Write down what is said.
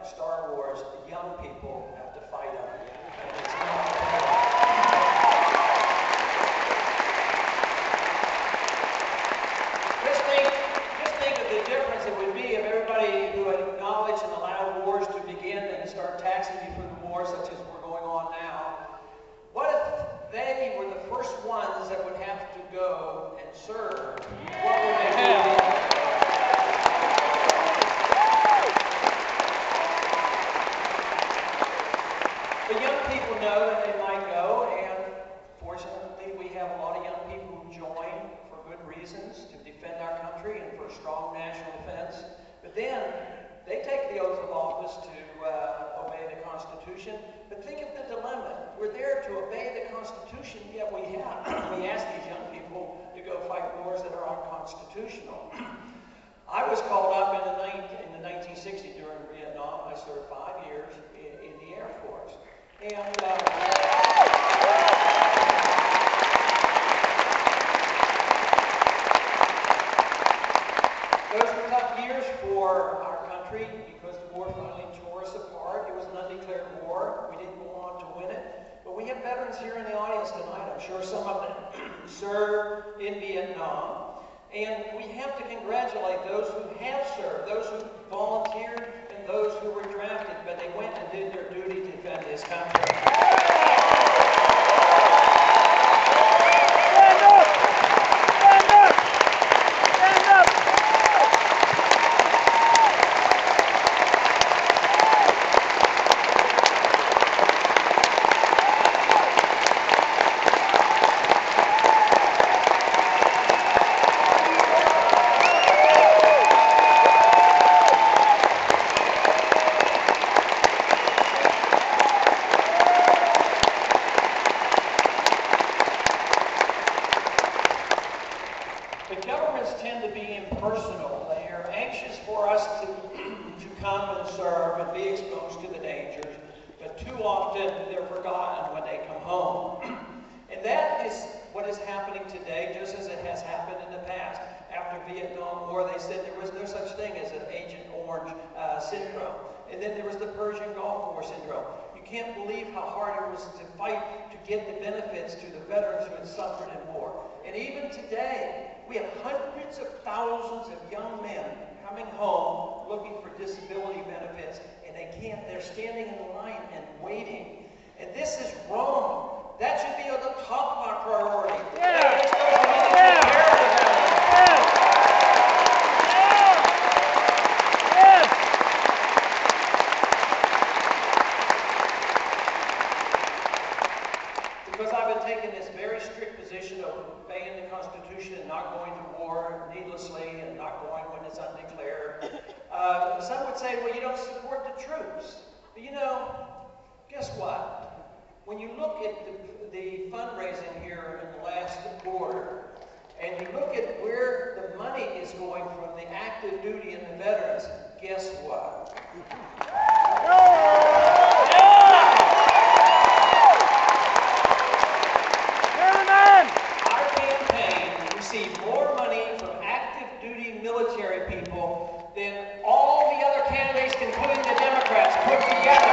Star Wars, the young people have to fight them. Just think of the difference it would be if everybody who had acknowledged and allowed wars to begin and start taxing you for the war, such as we're going on now. What if they were the first ones that would have to go and serve? What would they do? The young people know that they might go, and fortunately we have a lot of young people who join for good reasons, to defend our country and for strong national defense. But then they take the oath of office to obey the Constitution. But think of the dilemma. We're there to obey the Constitution, yet we ask these young people to go fight wars that are unconstitutional. I was called up in the 1960s during Vietnam. I served 5 years in the Air Force. And those were tough years for our country because the war finally tore us apart. It was an undeclared war. We didn't go on to win it. But we have veterans here in the audience tonight. I'm sure some of them served in Vietnam. And we have to congratulate those who have served, those who volunteered, and those who were drafted, but they went and did their duty to defend this country. Stand up! Stand up! Stand up! Syndrome. And then there was the Persian Gulf War syndrome. You can't believe how hard it was to fight to get the benefits to the veterans who had suffered in war. And even today, we have hundreds of thousands of young men coming home looking for disability benefits, and they're standing in the line and waiting. And this is wrong. That should be at the top of our priority. Because I've been taking this very strict position of obeying the Constitution and not going to war needlessly and not going when it's undeclared. Some would say, well, you don't support the troops. But you know, guess what? When you look at the fundraising here in the last quarter, and you look at where the money is going from the active duty and the veterans, guess what? Our campaign received more money from active duty military people than all the other candidates, including the Democrats, put together.